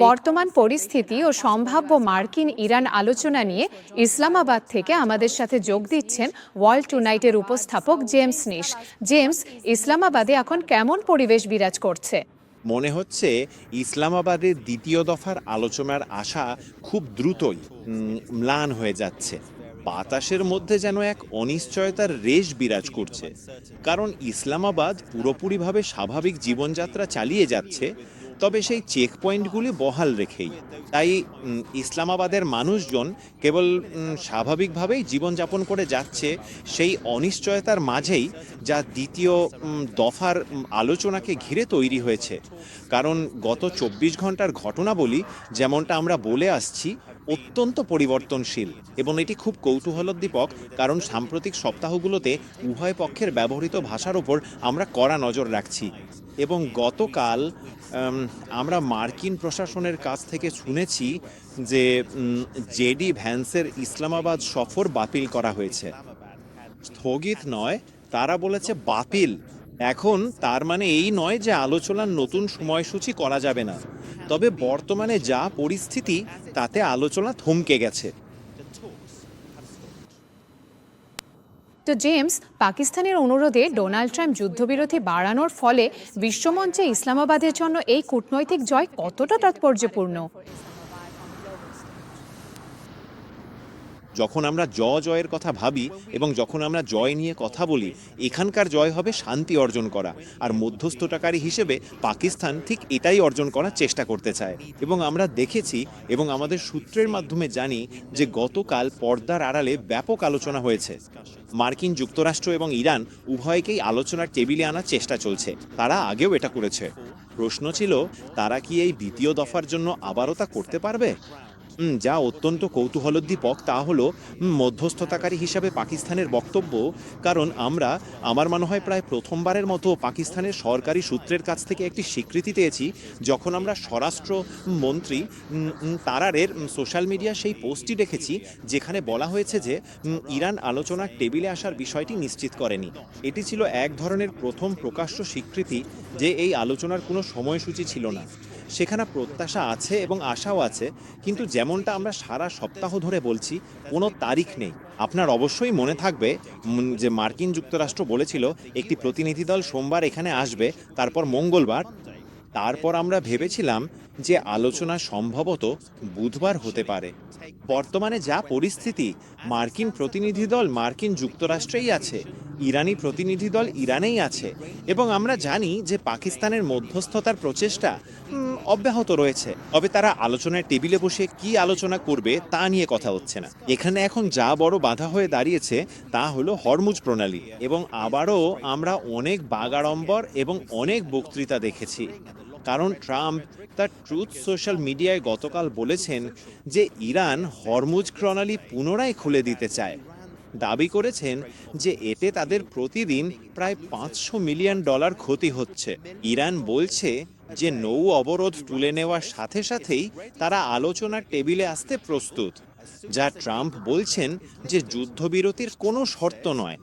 বর্তমান পরিস্থিতি ও সম্ভাব্য মার্কিন ইরান আলোচনা নিয়ে ইসলামাবাদ থেকে আমাদের সাথে যোগ দিচ্ছেন ওয়ার্ল্ড টুনাইটের উপস্থাপক জেমস নিশ। জেমস, ইসলামাবাদে এখন কেমন পরিবেশ বিরাজ করছে? মনে হচ্ছে ইসলামাবাদের দ্বিতীয় দফার আলোচনার আশা খুব দ্রুতই ম্লান হয়ে যাচ্ছে। বাতাসের মধ্যে যেন এক অনিশ্চয়তার রেশ বিরাজ করছে, কারণ ইসলামাবাদ পুরোপুরিভাবে স্বাভাবিক জীবনযাত্রা চালিয়ে যাচ্ছে, তবে সেই চেক পয়েন্টগুলি বহাল রেখেই। তাই ইসলামাবাদের মানুষজন কেবল স্বাভাবিকভাবেই জীবনযাপন করে যাচ্ছে সেই অনিশ্চয়তার মাঝেই, যা দ্বিতীয় দফার আলোচনাকে ঘিরে তৈরি হয়েছে। কারণ গত ২৪ ঘন্টার ঘটনাবলী, যেমনটা আমরা বলে আসছি, অত্যন্ত পরিবর্তনশীল এবং এটি খুব কৌতূহলোদ্দীপক, কারণ সাম্প্রতিক সপ্তাহগুলোতে উভয় পক্ষের ব্যবহৃত ভাষার ওপর আমরা কড়া নজর রাখছি। এবং গতকাল আমরা মার্কিন প্রশাসনের কাছ থেকে শুনেছি যে জেডি ভ্যান্সের ইসলামাবাদ সফর বাতিল করা হয়েছে। স্থগিত নয়, তারা বলেছে বাতিল। এখন তার মানে এই নয় যে আলোচনার নতুন সময়সূচি করা যাবে না, তবে বর্তমানে যা পরিস্থিতি তাতে আলোচনা থমকে গেছে। তো জেমস, পাকিস্তানের অনুরোধে ডোনাল্ড ট্রাম্প যুদ্ধবিরতি বাড়ানোর ফলে বিশ্বমঞ্চে ইসলামাবাদের জন্য এই কূটনৈতিক জয় কতটা তাৎপর্যপূর্ণ? যখন আমরা জয়ের কথা ভাবি এবং যখন আমরা জয় নিয়ে কথা বলি, এখানকার জয় হবে শান্তি অর্জন করা। আর মধ্যস্থতাকারী হিসেবে পাকিস্তান ঠিক এটাই অর্জন করার চেষ্টা করতে চায়। এবং আমরা দেখেছি এবং আমাদের সূত্রের মাধ্যমে জানি যে গতকাল পর্দার আড়ালে ব্যাপক আলোচনা হয়েছে। মার্কিন যুক্তরাষ্ট্র এবং ইরান উভয়কেই আলোচনার টেবিলে আনার চেষ্টা চলছে। তারা আগেও এটা করেছে। প্রশ্ন ছিল, তারা কি এই দ্বিতীয় দফার জন্য আবারও তা করতে পারবে? যা অত্যন্ত কৌতূহলোদ্দীপক তা হলো মধ্যস্থতাকারী হিসাবে পাকিস্তানের বক্তব্য। কারণ আমার মনে হয় প্রায় প্রথমবারের মতো পাকিস্তানের সরকারি সূত্রের কাছ থেকে একটি স্বীকৃতি পেয়েছি, যখন আমরা স্বরাষ্ট্র মন্ত্রী তারারের সোশ্যাল মিডিয়া সেই পোস্টটি দেখেছি, যেখানে বলা হয়েছে যে ইরান আলোচনার টেবিলে আসার বিষয়টি নিশ্চিত করেনি। এটি ছিল এক ধরনের প্রথম প্রকাশ্য স্বীকৃতি যে এই আলোচনার কোনো সময়সূচি ছিল না। সেখানে প্রত্যাশা আছে এবং আশাও আছে, কিন্তু যেমনটা আমরা সারা সপ্তাহ ধরে বলছি, কোনো তারিখ নেই। আপনার অবশ্যই মনে থাকবে যে মার্কিন যুক্তরাষ্ট্র বলেছিল একটি প্রতিনিধি দল সোমবার এখানে আসবে, তারপর মঙ্গলবার। তারপর আমরা ভেবেছিলাম যে আলোচনা সম্ভবত বুধবার হতে পারে। বর্তমানে যা পরিস্থিতি, মার্কিন প্রতিনিধি দল মার্কিন যুক্তরাষ্ট্রেই আছে, ইরানি প্রতিনিধি দল ইরানেই আছে, এবং আমরা জানি যে পাকিস্তানের মধ্যস্থতার প্রচেষ্টা অব্যাহত রয়েছে। তবে তারা আলোচনার টেবিলে বসে কি আলোচনা করবে তা নিয়ে কথা হচ্ছে না। এখানে এখন যা বড় বাধা হয়ে দাঁড়িয়েছে তা হলো হরমুজ প্রণালী, এবং আবারও আমরা অনেক বাগাড়ম্বর এবং অনেক বক্তৃতা দেখেছি। কারণ ট্রাম্প তার ট্রুথ সোশ্যাল মিডিয়ায় গতকাল বলেছেন যে ইরান হরমুজ প্রণালী পুনরায় খুলে দিতে চায়। দাবি করেছেন যে এতে তাদের প্রতিদিন প্রায় $500 মিলিয়ন ক্ষতি হচ্ছে। ইরান বলছে যে নৌ অবরোধ তুলে নেওয়ার সাথে সাথেই তারা আলোচনার টেবিলে আসতে প্রস্তুত, যা ট্রাম্প বলছেন যে যুদ্ধবিরতির কোনো শর্ত নয়।